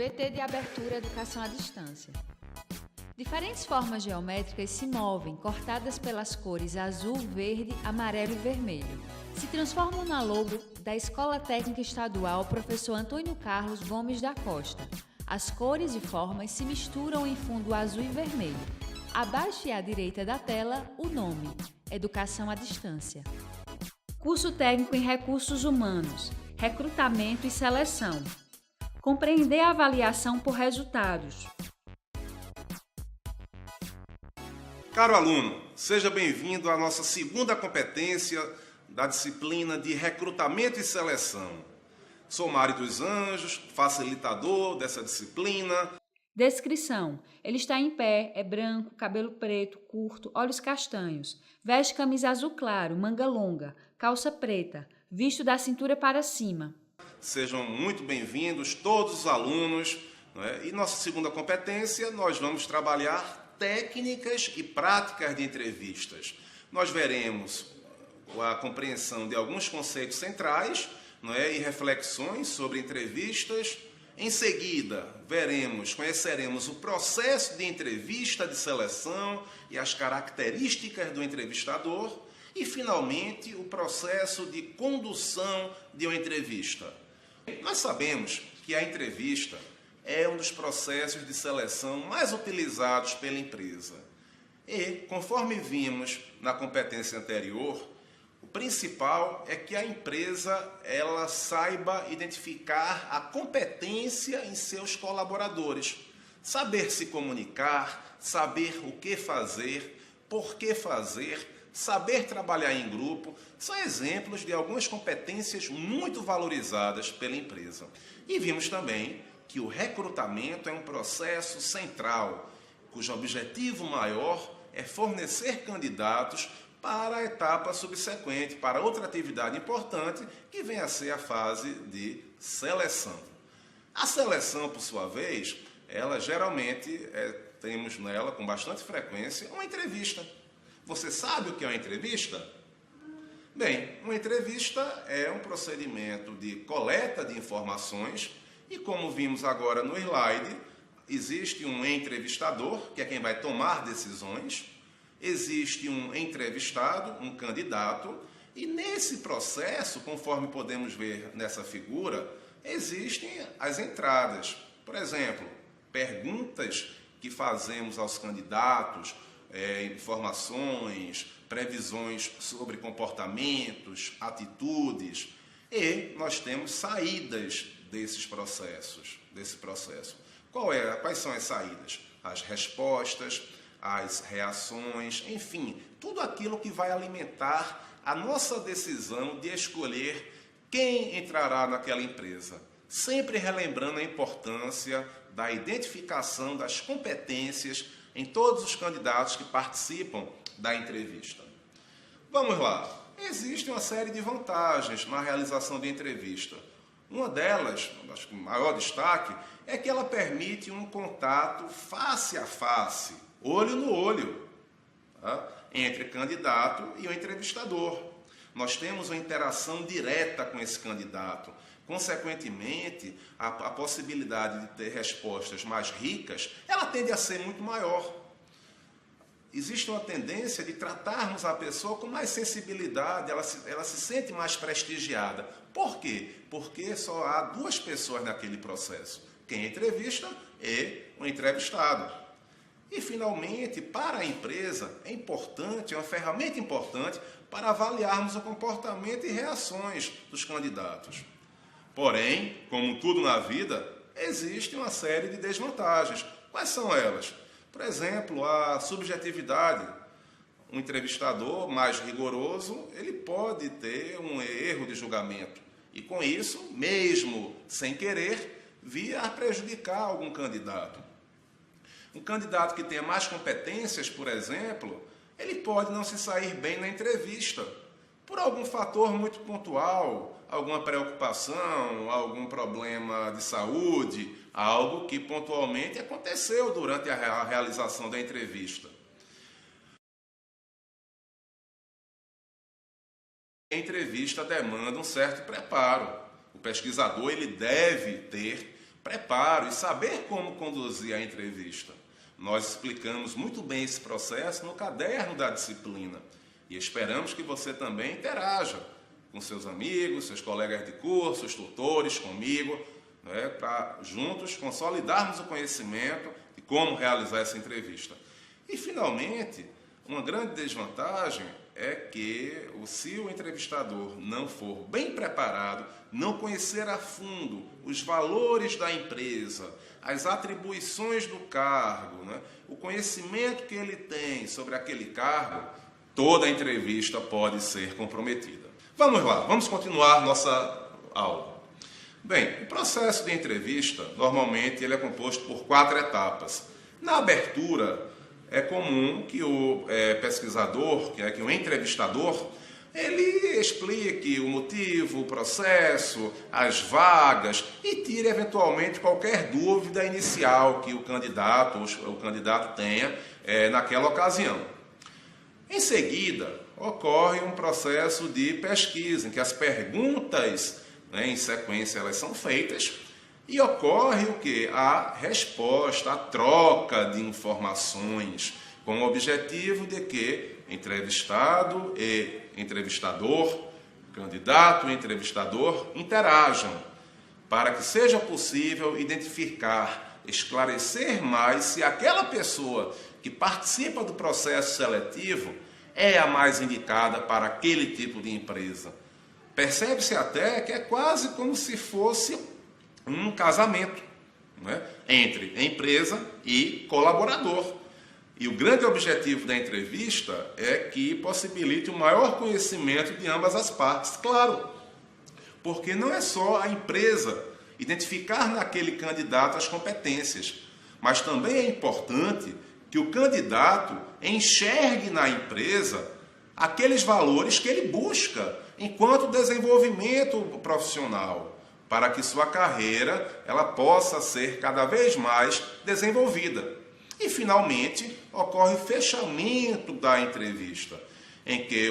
VT de abertura Educação à Distância. Diferentes formas geométricas se movem, cortadas pelas cores azul, verde, amarelo e vermelho. Se transformam na logo da Escola Técnica Estadual Professor Antônio Carlos Gomes da Costa. As cores e formas se misturam em fundo azul e vermelho. Abaixo e à direita da tela, o nome, Educação à Distância. Curso técnico em recursos humanos, recrutamento e seleção. Compreender a avaliação por resultados. Caro aluno, seja bem-vindo à nossa segunda competência da disciplina de recrutamento e seleção. Sou Mário dos Anjos, facilitador dessa disciplina. Descrição: ele está em pé, é branco, cabelo preto, curto, olhos castanhos, veste camisa azul claro, manga longa, calça preta, visto da cintura para cima. Sejam muito bem-vindos todos os alunos, né? E nossa segunda competência, nós vamos trabalhar técnicas e práticas de entrevistas. Nós veremos a compreensão de alguns conceitos centrais, e reflexões sobre entrevistas. Em seguida, conheceremos o processo de entrevista de seleção e as características do entrevistador. E, finalmente, o processo de condução de uma entrevista. Nós sabemos que a entrevista é um dos processos de seleção mais utilizados pela empresa. E, conforme vimos na competência anterior, o principal é que a empresa ela saiba identificar a competência em seus colaboradores. Saber se comunicar, saber o que fazer, por que fazer, saber trabalhar em grupo, são exemplos de algumas competências muito valorizadas pela empresa. E vimos também que o recrutamento é um processo central, cujo objetivo maior é fornecer candidatos para a etapa subsequente, para outra atividade importante, que vem a ser a fase de seleção. A seleção, por sua vez, ela geralmente temos nela, com bastante frequência, uma entrevista. Você sabe o que é uma entrevista? Bem, uma entrevista é um procedimento de coleta de informações e, como vimos agora no slide, existe um entrevistador, que é quem vai tomar decisões, existe um entrevistado, um candidato, e nesse processo, conforme podemos ver nessa figura, existem as entradas. Por exemplo, perguntas que fazemos aos candidatos, informações, previsões sobre comportamentos, atitudes, e nós temos saídas desse processo. Quais são as saídas? As respostas, as reações, enfim, tudo aquilo que vai alimentar a nossa decisão de escolher quem entrará naquela empresa. Sempre relembrando a importância da identificação das competências em todos os candidatos que participam da entrevista. Vamos lá. Existe uma série de vantagens na realização de entrevista. Uma delas, acho que o maior destaque, é que ela permite um contato face a face, olho no olho, tá? Entre candidato e o entrevistador. Nós temos uma interação direta com esse candidato. Consequentemente, a possibilidade de ter respostas mais ricas, ela tende a ser muito maior. Existe uma tendência de tratarmos a pessoa com mais sensibilidade, ela se sente mais prestigiada. Por quê? Porque só há duas pessoas naquele processo, quem entrevista e o entrevistado. E, finalmente, para a empresa, é uma ferramenta importante para avaliarmos o comportamento e reações dos candidatos. Porém, como tudo na vida, existe uma série de desvantagens. Quais são elas? Por exemplo, a subjetividade. Um entrevistador mais rigoroso, ele pode ter um erro de julgamento. E, com isso, mesmo sem querer, vir a prejudicar algum candidato. Um candidato que tenha mais competências, por exemplo, ele pode não se sair bem na entrevista, por algum fator muito pontual, alguma preocupação, algum problema de saúde, algo que pontualmente aconteceu durante a realização da entrevista. A entrevista demanda um certo preparo. O pesquisador ele deve ter preparo e saber como conduzir a entrevista. Nós explicamos muito bem esse processo no caderno da disciplina e esperamos que você também interaja com seus amigos, seus colegas de curso, os tutores, comigo, né, para juntos consolidarmos o conhecimento de como realizar essa entrevista. E, finalmente, uma grande desvantagem é que, se o entrevistador não for bem preparado, não conhecer a fundo os valores da empresa, as atribuições do cargo, né, o conhecimento que ele tem sobre aquele cargo, toda a entrevista pode ser comprometida. Vamos lá, vamos continuar nossa aula. Bem, o processo de entrevista, normalmente, ele é composto por 4 etapas. Na abertura, é comum que o pesquisador, que o entrevistador, ele explique o motivo, o processo, as vagas e tire, eventualmente, qualquer dúvida inicial que o candidato tenha naquela ocasião. Em seguida, ocorre um processo de pesquisa, em que as perguntas, né, em sequência, elas são feitas e ocorre o quê? A resposta, a troca de informações, com o objetivo de que entrevistado e entrevistador, candidato e entrevistador interajam, para que seja possível identificar, esclarecer mais se aquela pessoa que participa do processo seletivo é a mais indicada para aquele tipo de empresa. Percebe-se até que é quase como se fosse um casamento, né, entre empresa e colaborador. E o grande objetivo da entrevista é que possibilite o maior conhecimento de ambas as partes. Claro, porque não é só a empresa identificar naquele candidato as competências, mas também é importante que o candidato enxergue na empresa aqueles valores que ele busca enquanto desenvolvimento profissional, para que sua carreira ela possa ser cada vez mais desenvolvida. E, finalmente, ocorre o fechamento da entrevista, em que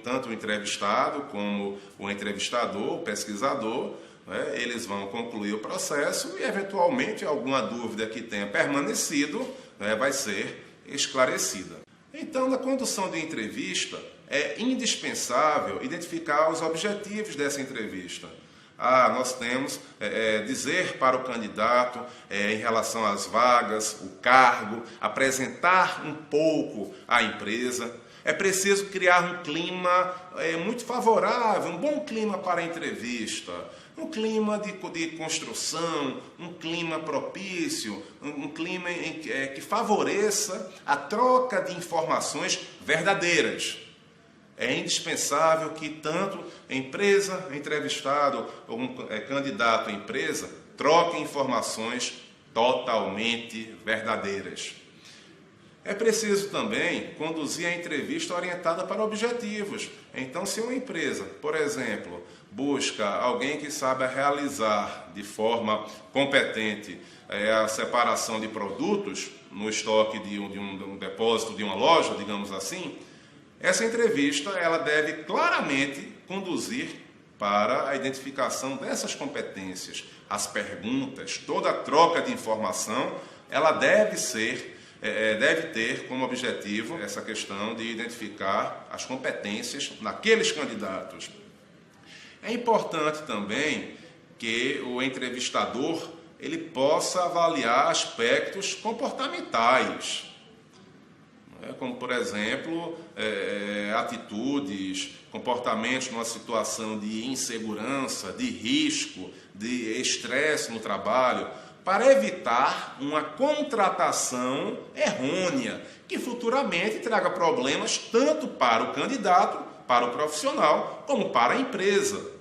tanto o entrevistado como o entrevistador, o pesquisador, né, eles vão concluir o processo e, eventualmente, alguma dúvida que tenha permanecido, né, vai ser esclarecida. Então, na condução de entrevista, é indispensável identificar os objetivos dessa entrevista. Nós temos dizer para o candidato em relação às vagas, o cargo, apresentar um pouco a empresa. É preciso criar um clima muito favorável, um bom clima para a entrevista, um clima de construção, um clima propício, um clima que favoreça a troca de informações verdadeiras. É indispensável que tanto empresa, entrevistado ou candidato à empresa troquem informações totalmente verdadeiras. É preciso também conduzir a entrevista orientada para objetivos. Então, se uma empresa, por exemplo, busca alguém que saiba realizar de forma competente a separação de produtos no estoque de um depósito, de uma loja, digamos assim, essa entrevista ela deve claramente conduzir para a identificação dessas competências. As perguntas, toda a troca de informação, ela deve ter como objetivo essa questão de identificar as competências naqueles candidatos. É importante também que o entrevistador ele possa avaliar aspectos comportamentais, como, por exemplo, atitudes, comportamentos numa situação de insegurança, de risco, de estresse no trabalho, para evitar uma contratação errônea, que futuramente traga problemas tanto para o candidato, para o profissional, como para a empresa.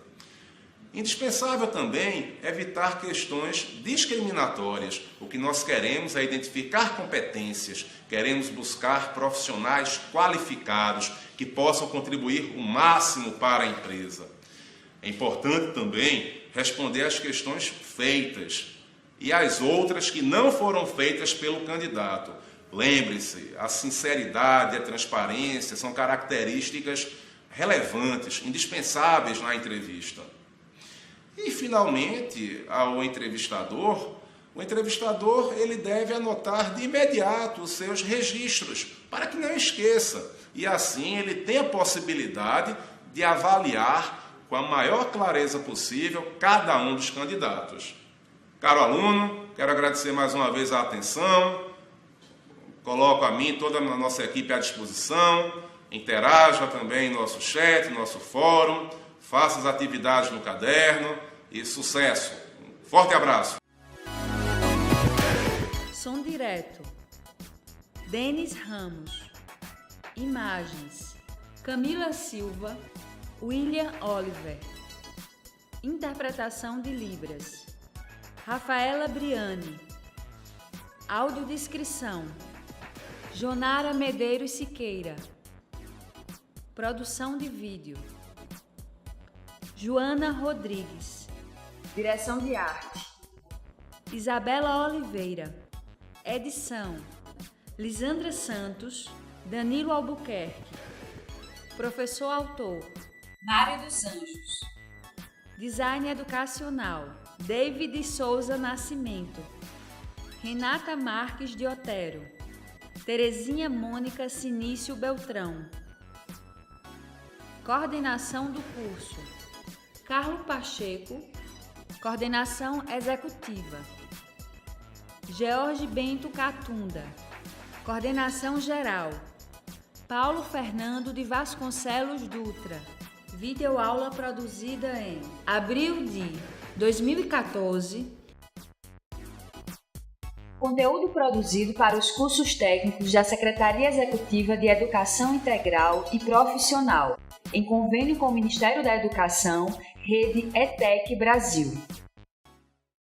Indispensável também evitar questões discriminatórias. O que nós queremos é identificar competências, queremos buscar profissionais qualificados que possam contribuir o máximo para a empresa. É importante também responder às questões feitas e às outras que não foram feitas pelo candidato. Lembre-se, a sinceridade e a transparência são características relevantes, indispensáveis na entrevista. E, finalmente, ao entrevistador, o entrevistador ele deve anotar de imediato os seus registros, para que não esqueça. E assim ele tem a possibilidade de avaliar com a maior clareza possível cada um dos candidatos. Caro aluno, quero agradecer mais uma vez a atenção. Coloco a mim e toda a nossa equipe à disposição. Interaja também em nosso chat, nosso fórum. Faça as atividades no caderno e sucesso. Um forte abraço. Som direto. Denis Ramos. Imagens. Camila Silva. William Oliver. Interpretação de Libras. Rafaela Briani. Audiodescrição. Jonara Medeiros Siqueira. Produção de vídeo. Joana Rodrigues. Direção de arte. Isabela Oliveira. Edição. Lisandra Santos. Danilo Albuquerque. Professor autor. Mário dos Anjos. Design educacional. David Souza Nascimento. Renata Marques de Otero. Terezinha Mônica Sinício Beltrão. Coordenação do curso. Carlos Pacheco. Coordenação executiva. George Bento Catunda. Coordenação geral. Paulo Fernando de Vasconcelos Dutra. Videoaula produzida em abril de 2014. Conteúdo produzido para os cursos técnicos da Secretaria Executiva de Educação Integral e Profissional, em convênio com o Ministério da Educação, Rede ETEC Brasil.